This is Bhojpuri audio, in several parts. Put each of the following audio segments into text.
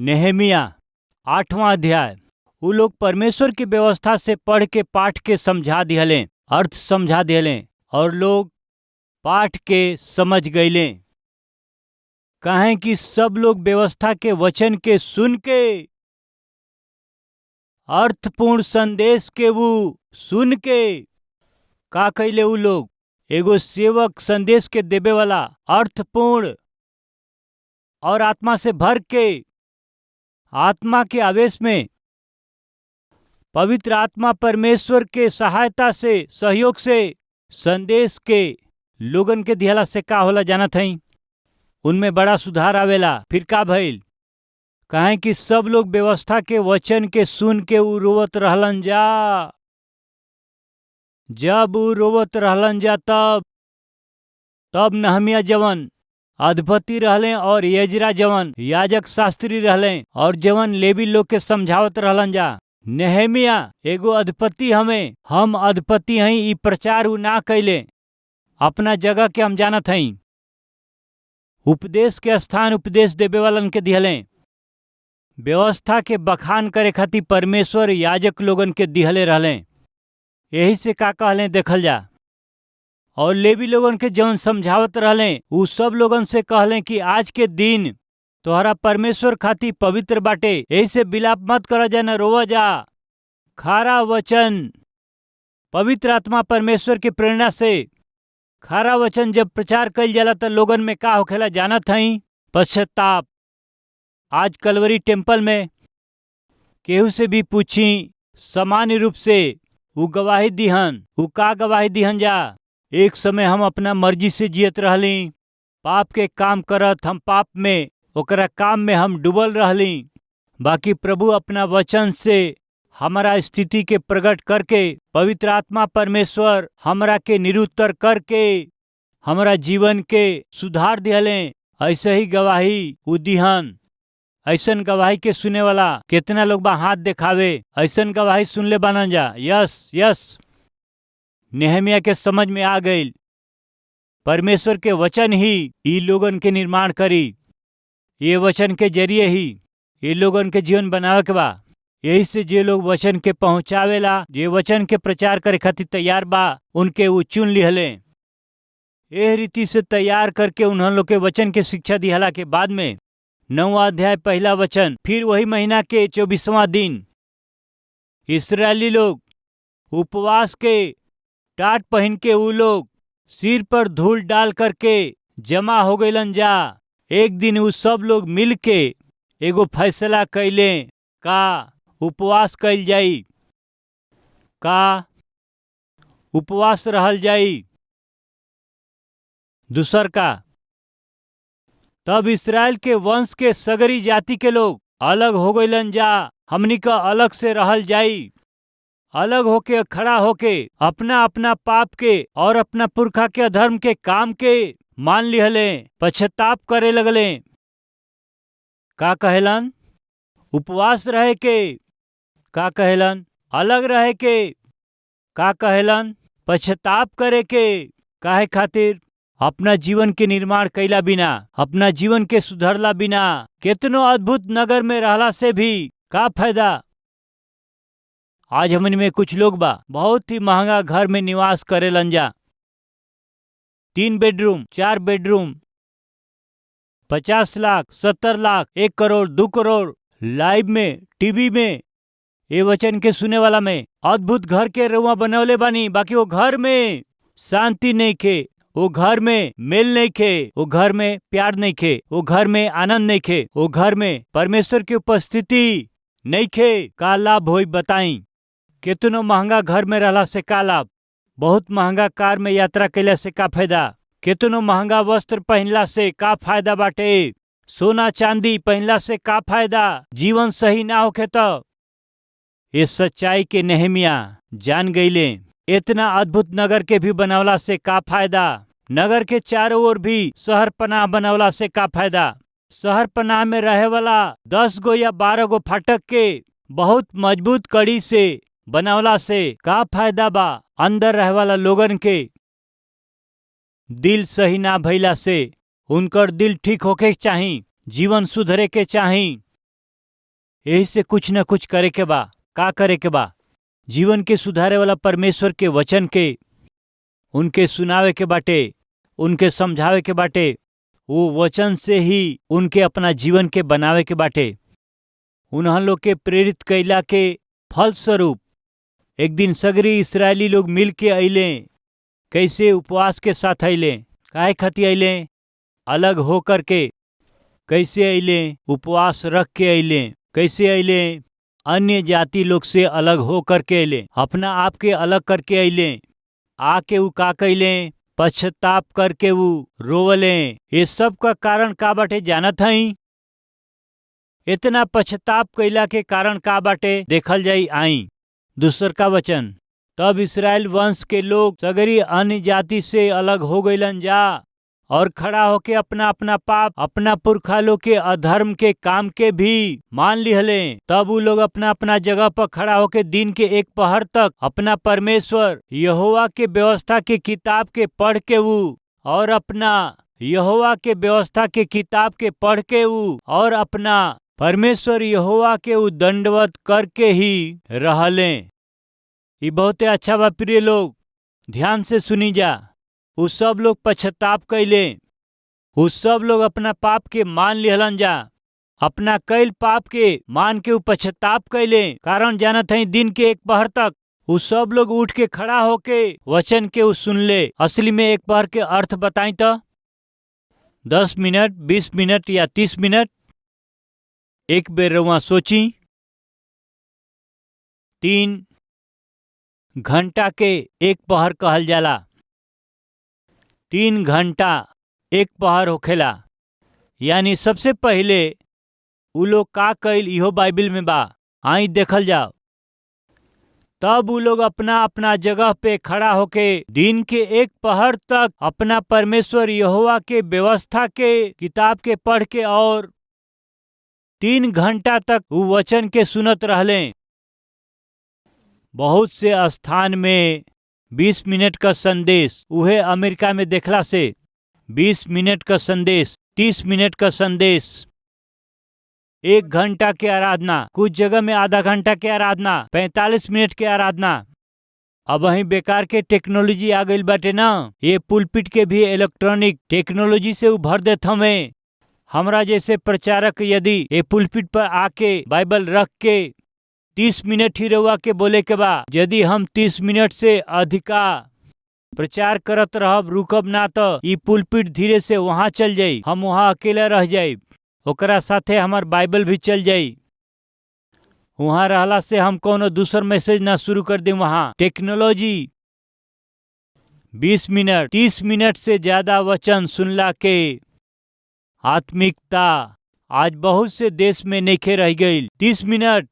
नेहमिया 8वां अध्याय। उ लोग परमेश्वर की व्यवस्था से पढ़ के पाठ के समझा दिहले, अर्थ समझा दिहले और लोग पाठ के समझ गईले। काहे कि सब लोग व्यवस्था के वचन के सुन के अर्थपूर्ण संदेश के वो सुन के का कइले। उ लोग एगो सेवक संदेश के देवे वाला अर्थपूर्ण और आत्मा से भर के, आत्मा के आवेश में, पवित्र आत्मा परमेश्वर के सहायता से, सहयोग से संदेश के लोगन के दिहला से का होला जानत हई। उनमें बड़ा सुधार आवेला। फिर का भइल? काहे कि सब लोग व्यवस्था के वचन के सुन के उ रोवत रहलन जा। जब उ रोवत रहलन जा तब नहमिया जवन अधिपति रहले और यजरा जवन याजक शास्त्री रहले और जवन लेवी लोग के समझावत रहलन जा। नेहमिया एगो अधिपति हमें, हम अधिपति हई, ई प्रचार उ ना कैले। अपना जगह के हम जानत हई। उपदेश के स्थान उपदेश देवे वालन के दिहले। व्यवस्था के बखान करे खातिर परमेश्वर याजक लोगन के दिहले रहले। यही से का कहले देखल जा। और लेवी लोगन के जवन समझावत रहले उ सब लोगन से कहले कि आज के दिन तोहरा परमेश्वर खातिर पवित्र बाटे, ऐसे विलाप मत कर जा, न रोवा जा। खारा वचन, पवित्र आत्मा परमेश्वर की प्रेरणा से खारा वचन जब प्रचार कइल जाला त लोगन में का होखेला जानत हई? पश्चाताप। आज कलवरी टेम्पल में केहू से भी पूछी, सामान्य रूप से उ गवाही दिहन। उ का गवाही दिहन जा? एक समय हम अपना मर्जी से जियत रहली, पाप के काम करत, हम पाप में, ओकरा काम में हम डूबल रहली। बाकी प्रभु अपना वचन से हमारा स्थिति के प्रकट करके, पवित्र आत्मा परमेश्वर हमरा के निरुत्तर करके हमारा जीवन के सुधार दिहले। ऐसे ही गवाही उ दिहन। ऐसन गवाही के सुने वाला कितना लोग बा? हाथ दिखावे। ऐसन गवाही सुनले बानन जा? Yes yes. नेहमिया के समझ में आ गई परमेश्वर के वचन ही ई लोगन के निर्माण करी। ये वचन के जरिए ही ये लोगन के जीवन बनावे के बा। यही से जे लोग वचन के पहुंचावेला, जे वचन के प्रचार करे खातिर तैयार बा, उनके वो चुन लिहले। एह रीति से तैयार करके उन्होंने लोग के वचन के शिक्षा दिहला के बाद में 9वां अध्याय 1 वचन। फिर वही महीना के 24वां दिन इस्राएली लोग उपवास के टाट पहन के उ लोग सिर पर धूल डाल करके जमा हो गईलन जा। एक दिन उ सब लोग मिल के एगो फैसला कैले का उपवास कैल जाई, का उपवास रहल जाई। दूसर का, तब इस्राएल के वंश के सगरी जाति के लोग अलग हो गईलन जा। हमनी का अलग से रहल जाई। अलग होके खड़ा होके अपना अपना पाप के और अपना पुरखा के अधर्म के काम के मान लिहले, पश्चाताप करे लगले। का कहेलन? उपवास रहे के। का कहेलन? अलग रहे के। का कहेलन? पश्चाताप करे के। काहे खातिर? अपना जीवन के निर्माण कैला बिना, अपना जीवन के सुधरला बिना कितनो अद्भुत नगर में रहला से भी का फायदा? आज हमन में कुछ लोग बा बहुत ही महंगा घर में निवास करेलन जा। 3 bedroom, 4 bedroom, 50 lakh, 70 lakh, 1 crore, 2 crore, live में, टीवी में, ये वचन के सुने वाला में अद्भुत घर के रुआ बनवले बानी। बाकी वो घर में शांति नहीं खे, वो घर में मेल नहीं खे, वो घर में प्यार नहीं खे, वो घर में आनंद नहीं खे, वो घर में परमेश्वर की उपस्थिति नहीं खे। का लाभ होई बताई? कितनो महंगा घर में रहला से का लाभ? बहुत महंगा कार में यात्रा कैला से का फायदा? कितनो महंगा वस्त्र पहनला से का फायदा बाटे? सोना चांदी पहनला से का फायदा? जीवन सही ना होखे तो? ये सच्चाई के नेहमिया जान गईले। इतना अद्भुत नगर के भी बनावला से का फायदा? नगर के चारों ओर भी शहर पनाह बनावला से का फायदा? शहर पनाह में रहे वाला 10 गो या 12 गो फाटक के बहुत मजबूत कड़ी से बनावला से का फायदा बा? अंदर रहे वाला लोगन के दिल सही ना भइला से, उनकर दिल ठीक होके चाही, जीवन सुधरे के चाही। यही से कुछ न कुछ करे के बा। का करे के बा? जीवन के सुधारे वाला परमेश्वर के वचन के उनके सुनावे के बाटे, उनके समझावे के बाटे। वो वचन से ही उनके अपना जीवन के बनावे के बाटे। उन्हन लोग के प्रेरित कैला के फलस्वरूप एक दिन सगरी इस्राएली लोग मिल के अइले। कैसे? उपवास के साथ अइले। काहे खातिर अइले? अलग होकर के। कैसे अइले? उपवास रख के अइले। कैसे अइले? अन्य जाति लोग से अलग हो करके अइले, अपना आप के अलग करके अइले। आके ऊ का कैले? पश्चाताप करके ऊ रोवले। ये सब का कारण का बाटे जानत हई? इतना पश्चाताप कैला के कारण का बाटे देखल जाई। आई दूसर का वचन, तब इस्राएल वंश के लोग सगरी अन्य जाति से अलग हो गईलन जा और खड़ा होके अपना अपना पाप, अपना पुरखा लोग के अधर्म के काम के भी मान लिहले। तब वो लोग अपना अपना जगह पर खड़ा होके दिन के एक पहर तक अपना परमेश्वर यहोवा के व्यवस्था के किताब के पढ़ के वो और अपना यहोवा के व्यवस्था के किताब के पढ़ के वो और अपना परमेश्वर यहोवा के वो दंडवत करके ही रहले। ये बहुते अच्छा बा प्रिय लोग, ध्यान से सुनी जा। वो सब लोग पश्चाताप कैले। वो सब लोग अपना पाप के मान लिहलन जा। अपना कैल पाप के मान के वो पश्चाताप कैले। कारण जानत है दिन के एक पहर तक वो सब लोग उठ के खड़ा होके वचन के वो सुन ले। असली में एक पहर के अर्थ बताई तो 10 मिनट, 20 मिनट या 30 मिनट। एक बेर रउआ सोची। 3 घंटा के एक पहर कहल जाला। 3 घंटा एक पहर होखेला। यानी सबसे पहले उ लोग का कैल इहो बाइबिल में बा। आई देखल जाओ। तब उ लोग अपना अपना जगह पे खड़ा होके दिन के एक पहर तक अपना परमेश्वर यहोवा के व्यवस्था के किताब के पढ़ के और 3 घंटा तक वो वचन के सुनत रहले। बहुत से स्थान में 20 मिनट का संदेश, उहे अमेरिका में देखला से 20 मिनट का संदेश, 30 मिनट का संदेश, 1 घंटा की आराधना, कुछ जगह में आधा घंटा की आराधना, 45 मिनट की आराधना। अब वही बेकार के टेक्नोलॉजी आ गई बाटे ना। ये पुलपिट के भी इलेक्ट्रॉनिक टेक्नोलॉजी से उभर देत हमें। हमरा जैसे प्रचारक यदि ये पुलपिट पर आके बाइबल रख के 30 मिनट ही रहुआ के बोले के बा, यदि हम 30 मिनट से अधिका प्रचार करत रहब, रुकब ना तो ई पुलपिट धीरे से वहाँ चल जाई। हम वहाँ अकेला रह जाई, ओकरा साथे हमार बाइबल भी चल जाई। वहाँ रहला से हम कोनो दूसर मैसेज ना शुरू कर दें। वहाँ टेक्नोलॉजी 20 मिनट, 30 मिनट से ज्यादा वचन सुनला के आत्मिकता आज बहुत से देश में नइखे रह गई। 30 मिनट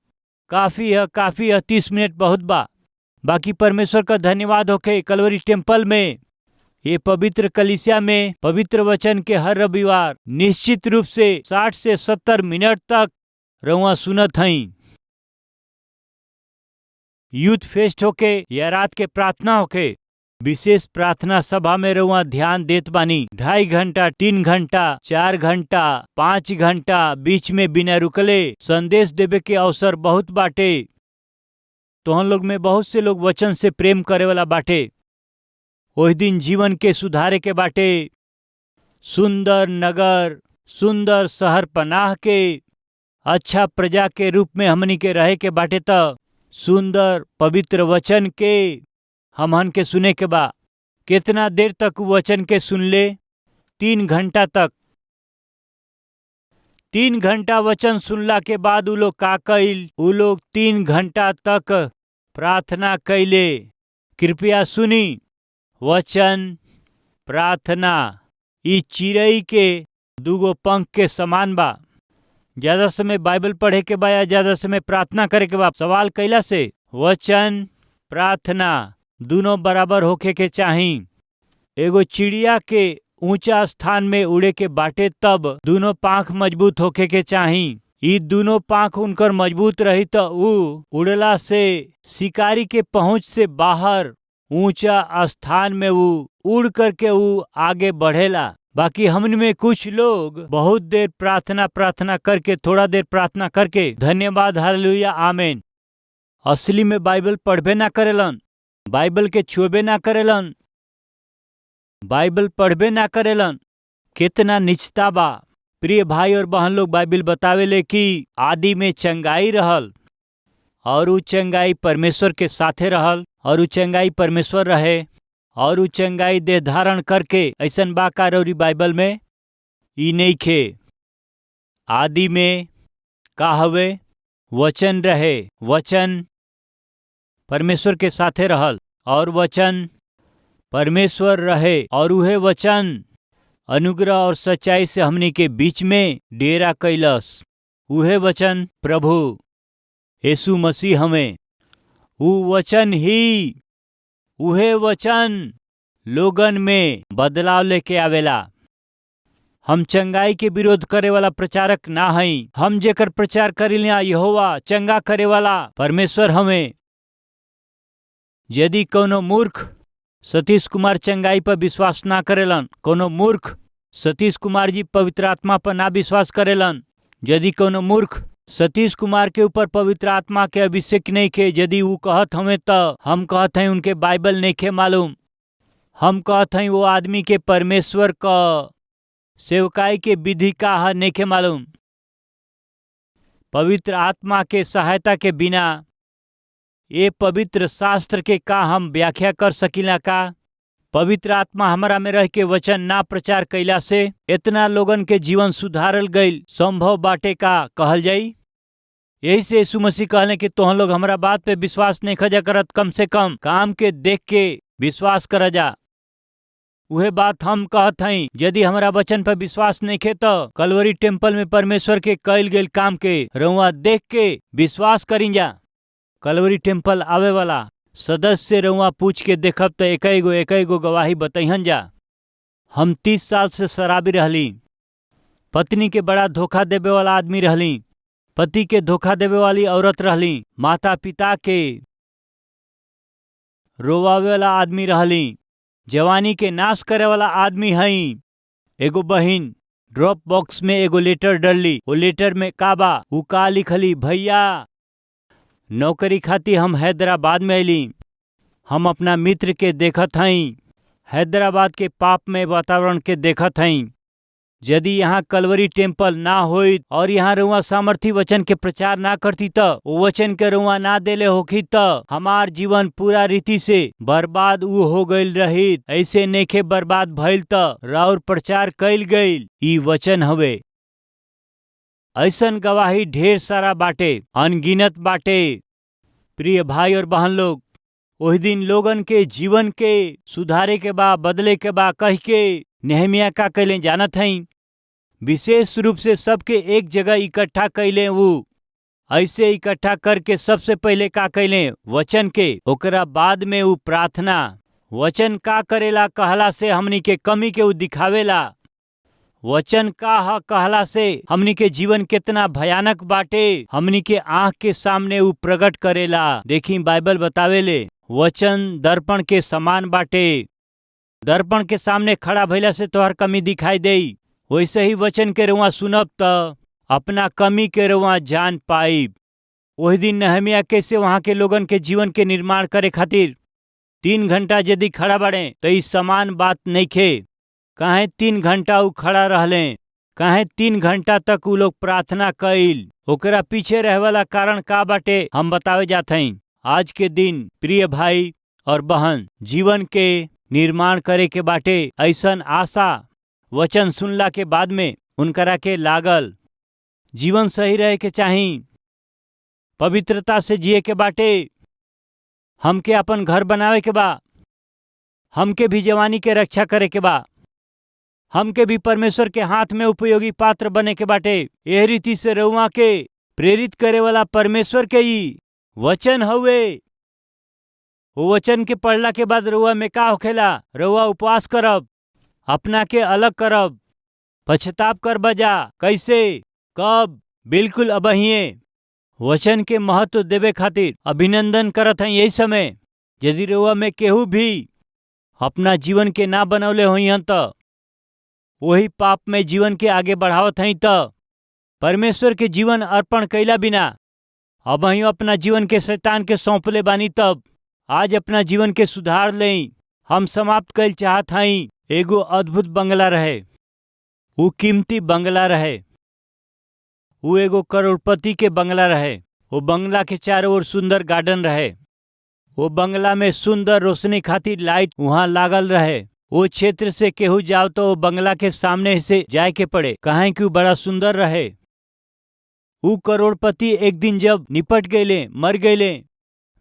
काफी है, काफी है। 30 मिनट बहुत बा। बाकी परमेश्वर का धन्यवाद होके कलवरी टेम्पल में, ये पवित्र कलीसिया में पवित्र वचन के हर रविवार निश्चित रूप से 60 से 70 मिनट तक रउआ सुनत हई। यूथ फेस्ट होके या रात के प्रार्थना होके, विशेष प्रार्थना सभा में रउआ ध्यान देत बानी। 2.5 घंटा, 3 घंटा, 4 घंटा, 5 घंटा बीच में बिना रुकले संदेश देवे के अवसर बहुत बाटे। तो हम लोग में बहुत से लोग वचन से प्रेम करे वाला बाटे। ओहि दिन जीवन के सुधारे के बाटे। सुंदर नगर, सुंदर शहर पनाह के अच्छा प्रजा के रूप में हमनी के रहे के बाटे। त सुंदर पवित्र वचन के हमहन के सुने के बा। कितना देर तक वचन के सुन ले? 3 घंटा तक। 3 घंटा वचन सुनला के बाद उ लोग का कइल? उ लोग 3 घंटा तक प्रार्थना कैले। कृपया सुनी, वचन प्रार्थना ई चिड़ई के 2 पंख के समान बा। ज्यादा समय बाइबल पढ़े के बा या ज्यादा समय प्रार्थना करे के बा? सवाल कैला से वचन प्रार्थना दोनों बराबर होके के चाही। एगो चिड़िया के ऊंचा स्थान में उड़े के बाटे तब दोनों पांख मजबूत होके के चाही। ई दोनों पांख उनकर मजबूत रही तो ऊ उड़ला से शिकारी के पहुंच से बाहर ऊंचा स्थान में ऊ उड़ करके ऊ आगे बढ़ेला। बाकी हमन में कुछ लोग बहुत देर प्रार्थना करके, थोड़ा देर प्रार्थना करके धन्यवाद हालेलुया आमीन, असली में बाइबल पढ़बे ना करेलन, बाइबल के छुएबे ना करेलन, बाइबल पढ़बे ना करेलन। कितना निचता बा। प्रिय भाई और बहन लोग, बाइबल बतावेले कि आदि में चंगाई रहल और उ चंगाई परमेश्वर के साथे रहल और उ चंगाई परमेश्वर रहे और उ चंगाई देह धारण करके ऐसन बाकार और बाइबल में ई नहीं खे। आदि में का हवे? वचन रहे, वचन परमेश्वर के साथे रहल और वचन परमेश्वर रहे और उहे वचन अनुग्रह और सच्चाई से हमनी के बीच में डेरा कैलस। उहे वचन प्रभु यीशु मसीह हमें, उ वचन ही, उहे वचन लोगन में बदलाव लेके आवेला। हम चंगाई के विरोध करे वाला प्रचारक ना हई, हम जेकर प्रचार करिला यहोवा चंगा करे वाला परमेश्वर हमें। यदि कोनो मूर्ख सतीश कुमार चंगाई पर विश्वास ना करेलन, कोनो मूर्ख सतीश कुमार जी पवित्र आत्मा पर ना विश्वास करेलन, यदि कोनो मूर्ख सतीश कुमार के ऊपर पवित्र आत्मा के अभिषेक नहीं के, यदि वो कहत हमें तो हम कहत हैं उनके बाइबल नहीं खे मालूम, हम कहत हैं वो आदमी के परमेश्वर का सेवकाई के विधि का है नहीं खे मालूम। पवित्र आत्मा के सहायता के बिना ये पवित्र शास्त्र के का हम व्याख्या कर सकिला का? पवित्र आत्मा हमारा में रह के वचन ना प्रचार कैला से इतना लोगन के जीवन सुधारल गईल संभव बाटे का कहल जाई। यही से यीशु मसीह कहले कि तुम लोग हमारा बात पे विश्वास नहीं खजा करत, कम से कम काम के देख के विश्वास कर जा। वह बात हम कहत हई, यदि हमारा वचन पर विश्वास नहीं खे तो कलवरी टेम्पल में परमेश्वर के कैल गेल काम के रउआ देख के विश्वास करी जा। कलवरी टेम्पल आवे वाला सदस्य रउआ पूछ के देखब तो एक गो गवाही बताइहन जा। हम 30 साल से शराबी रहली, पत्नी के बड़ा धोखा देवे वाला आदमी रहली, पति के धोखा देवे वाली औरत रहली, माता पिता के रोवावे वाला आदमी रहली, जवानी के नाश करे वाला आदमी हई। एगो बहिन ड्रॉप बॉक्स में एगो लेटर डलली, वो लेटर में का बा? उ का लिखली? भैया नौकरी खाती हम हैदराबाद में अली, हम अपना मित्र के देखत हई, हैदराबाद के पाप में वातावरण के देखत हई। यदि यहाँ कलवरी टेम्पल ना होई और यहाँ रुआ सामर्थी वचन के प्रचार ना करती तो वो वचन के रुआ ना देले होखी तो हमार जीवन पूरा रीति से बर्बाद उ हो गईल रही। ऐसे नेखे बर्बाद भइल तो राउर प्रचार कैल गईल ई वचन हवे। ऐसन गवाही ढेर सारा बाटे, अनगिनत बाटे। प्रिय भाई और बहन लोग, ओहि दिन लोगन के जीवन के सुधारे के बा, बदले के बा कह के नेहमिया का कैले जानत हई? विशेष रूप से सबके एक जगह इकट्ठा कैले। वो ऐसे इकट्ठा करके सबसे पहले का कैले? वचन के, ओकरा बाद में वो प्रार्थना। वचन का करेला कहला से हमनी के कमी के वो दिखावेला। वचन का ह कहला से हमनी के जीवन कितना भयानक बाटे हमनी के आंख के सामने वो प्रकट करेला। देखी बाइबल बतावेले वचन दर्पण के समान बाटे। दर्पण के सामने खड़ा भइला से तोहर कमी दिखाई देई, वैसे ही वचन के रुआ सुनब त अपना कमी के रुआ जान पाइब। वही दिन नहमिया कैसे वहां के लोगन के जीवन के निर्माण करे खातिर 3 घंटा यदि खड़ा बड़े तो ई समान बात नहीं खे। काहे 3 घंटा उ खड़ा रहले, काहे 3 घंटा तक उ लोग प्रार्थना कइल? ओकरा पीछे रहे वाला कारण का बाटे हम बतावे जात हई। आज के दिन प्रिय भाई और बहन, जीवन के निर्माण करे के बाटे ऐसन आशा वचन सुनला के बाद में उनकरा के लागल। जीवन सही रहे के चाही, पवित्रता से जिए के बाटे, हमके अपन घर बनावे के बा, हमके भी जवानी के रक्षा करे के बा, हमके भी परमेश्वर के हाथ में उपयोगी पात्र बने के बाटे। यह रीति से रउआ के प्रेरित करे वाला परमेश्वर के ही वचन हवे। वो वचन के पढ़ला के बाद रउआ में का होखेला? रउआ उपवास करब, अपना के अलग करब, पश्चाताप कर बजा। कैसे? कब? बिल्कुल अबहिए। वचन के महत्व देवे खातिर अभिनंदन करत हैं यही समय। यदि रउआ में केहू भी अपना जीवन के ना बनौले होई हन तो वही पाप में जीवन के आगे बढ़ावत हई त परमेश्वर के जीवन अर्पण कैला बिना अब हम अपना जीवन के शैतान के सौंपले बानी। तब आज अपना जीवन के सुधार लें। हम समाप्त कैल चाहत हई। एगो अद्भुत बंगला रहे, वो कीमती बंगला रहे, वो एगो करोड़पति के बंगला रहे। वो बंगला के चारों ओर सुंदर गार्डन रहे। वो बंगला में सुंदर रोशनी खातिर लाइट वहाँ लागल रहे। वो क्षेत्र से केहू जाओ तो वो बंगला के सामने से जाए के पड़े, काहे कि वो बड़ा सुंदर रहे। वो करोड़पति एक दिन जब निपट गए, मर गए।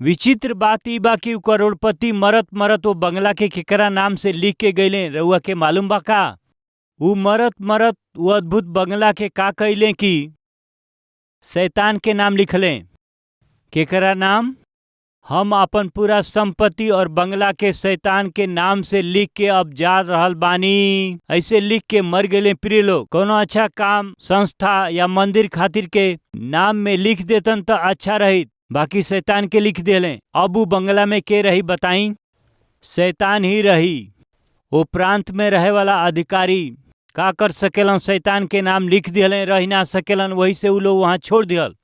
विचित्र बात ई बा कि करोड़पति मरत मरत वो बंगला के केकरा नाम से लिख के गए, रउआ के मालूम बा का? वो मरत मरत वो अद्भुत बंगला के का कैले कि शैतान के नाम लिखलें। केकरा नाम? हम अपन पूरा संपत्ति और बंगला के शैतान के नाम से लिख के अब जा रहल बानी। ऐसे लिख के मर गए। प्रिय लोग, कोनो अच्छा काम, संस्था या मंदिर खातिर के नाम में लिख देतन तो अच्छा रही, बाकी शैतान के लिख देले। अब वो बंगला में के रही बताई? शैतान ही रही। वो प्रांत में रहे वाला अधिकारी का कर सकेलन? शैतान के नाम लिख दिले, रह ना सकेलन, वही से वो लोग वहाँ छोड़ दियल।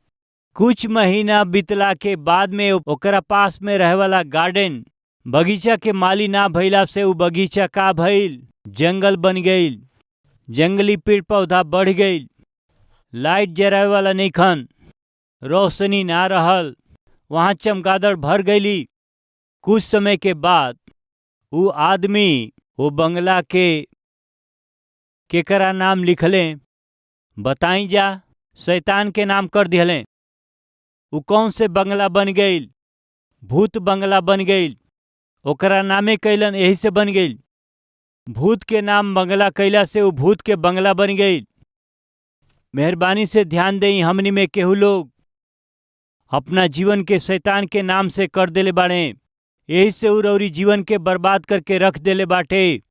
कुछ महीना बीतला के बाद में ओकरा पास में रहे वाला गार्डन बगीचा के माली ना भइला से वो बगीचा का भइल? जंगल बन गईल। जंगली पेड़ पौधा बढ़ गईल। लाइट जरावे वाला नइखन, रोशनी ना रहल, वहाँ चमगादड़ भर गईली। कुछ समय के बाद वो आदमी वो बंगला के केकरा नाम लिखलें बताई जा? शैतान के नाम कर दिहलें। वो कौन से बंगला बन गईल? भूत बंगला बन गईल। ओकरा नामे कैलन, यही से बन गईल। भूत के नाम बंगला कैला से वो भूत के बंगला बन गईल। मेहरबानी से ध्यान दें, हमनी में केहू लोग अपना जीवन के शैतान के नाम से कर देले बाड़े। यही से उ रउरी जीवन के बर्बाद करके रख देले बाटे।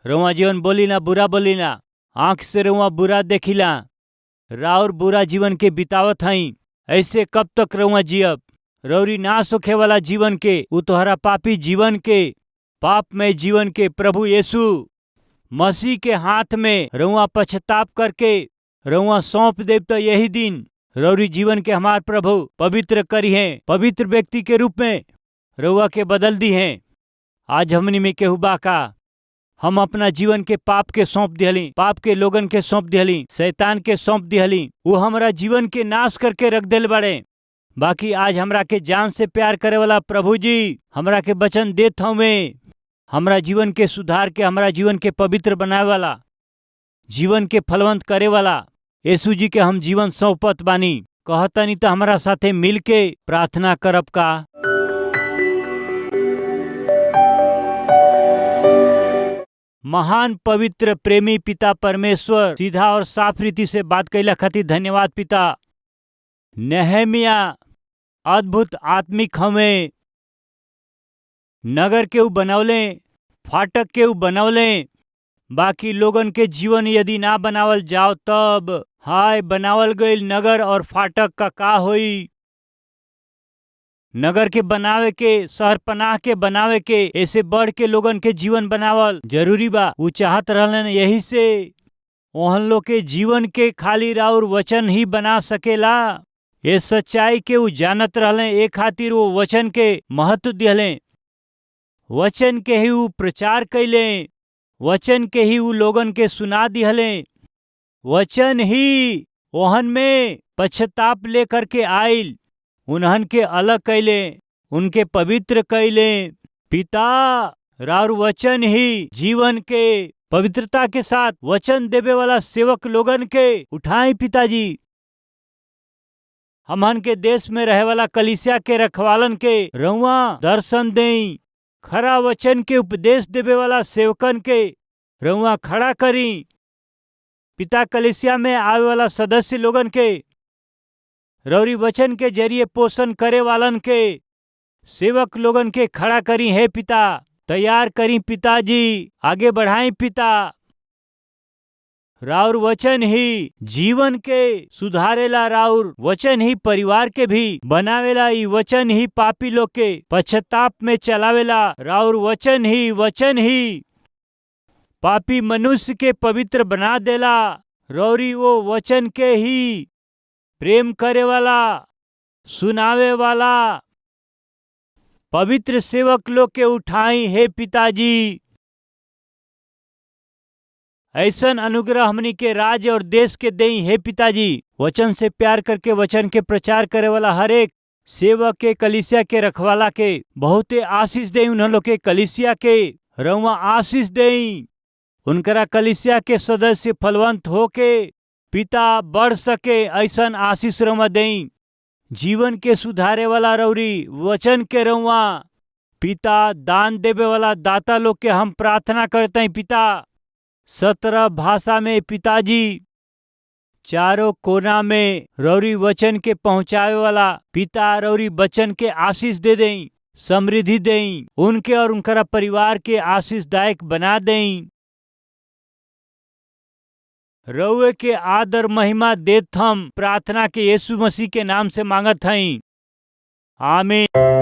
रउआ जीवन बोली ना, बुरा बोली ना, आँख से रउआ बुरा देखिला, राउर बुरा जीवन के बितावत हई। ऐसे कब तक रउआ जियब? रउरी नाश होखे वाला जीवन के, उ तोहरा पापी जीवन के, पाप में जीवन के प्रभु यीशु मसीह के हाथ में रउआ पश्चाताप करके रउआ सौंप देव तो यही दिन रउरी जीवन के हमार प्रभु पवित्र करी हैं, पवित्र व्यक्ति के रूप में रउआ के बदल दी हैं। आज हमनी में केहू बा का? हम अपना जीवन के पाप के सौंप दिहली, पाप के लोगन के सौंप दिहली, शैतान के सौंप दिहली। वो हमरा जीवन के नाश करके रख दिल बड़े। बाकी आज हमरा के जान से प्यार करे वाला प्रभु जी हमरा के वचन देत हमें, हमरा जीवन के सुधार के, हमरा जीवन के पवित्र बनाए वाला, जीवन के फलवंत करे वाला यीशु जी के हम जीवन सौंपत बानी। कहतनी तो हमारा साथे मिल के प्रार्थना करब का? महान पवित्र प्रेमी पिता परमेश्वर, सीधा और साफ रीति से बात कैला खातिर धन्यवाद पिता। नेहमिया अद्भुत आत्मिक हमें नगर के उ बनौले, फाटक के उ बनौले, बाकी लोगन के जीवन यदि ना बनावल जाओ तब हाय बनावल गईल नगर और फाटक का होई? नगर के बनावे के, शहर पनाह के बनावे के, ऐसे बढ़ के लोगन के जीवन बनावल जरूरी बा। वो चाहत रहलन यही से ओहन लोग के जीवन के खाली राउर वचन ही बना सकेला। ये सच्चाई के वो जानत रहले, एक खातिर वो वचन के महत्व दिहले, वचन के ही वो प्रचार कैले, वचन के ही वो लोगन के सुना दिहले, वचन ही ओहन में पश्चाताप लेकर के आइल, उन्हन के अलग कैले, उनके पवित्र कैले। पिता राउर वचन ही जीवन के पवित्रता के साथ वचन देवे वाला सेवक लोगन के उठाई पिताजी। हमन के देश में रहे वाला कलीसिया के रखवालन के रउआ दर्शन देई, खरा वचन के उपदेश देवे वाला सेवकन के रउआ खड़ा करी। पिता कलीसिया में आवे वाला सदस्य लोगन के रौरी वचन के जरिए पोषण करे वालन के सेवक लोगन के खड़ा करी है पिता, तैयार करी पिताजी, आगे बढ़ाई पिता। राउर वचन ही जीवन के सुधारेला, राउर वचन ही परिवार के भी बनावेला, ई वचन ही पापी लोग के पश्चाताप में चलावेला, राउर वचन ही पापी मनुष्य के पवित्र बना देला। रौरी वो वचन के ही प्रेम करे वाला, सुनावे वाला पवित्र सेवक लोग के उठाई हे पिताजी। ऐसन अनुग्रह हमनी के राज्य और देश के देई हे पिताजी। वचन से प्यार करके वचन के प्रचार करे वाला हर एक सेवक के, कलीसिया के रखवाला के बहुते आशीष देई। उन्हों लोग के कलीसिया के रउआ आशीष देई। उनकरा कलीसिया के सदस्य फलवंत होके पिता बढ़ सके ऐसन आशीष रउआ देई। जीवन के सुधारे वाला रौरी वचन के रउआ पिता, दान देवे वाला दाता लोग के हम प्रार्थना करते हैं पिता। 17 भाषा में पिताजी, चारों कोना में रौरी वचन के पहुंचावे वाला पिता रौरी वचन के आशीष दे दें, समृद्धि दें, उनके और उनका परिवार के आशीषदायक बना दें। रउए के आदर महिमा देत हम प्रार्थना के यीशु मसीह के नाम से मांगत हई, आमीन।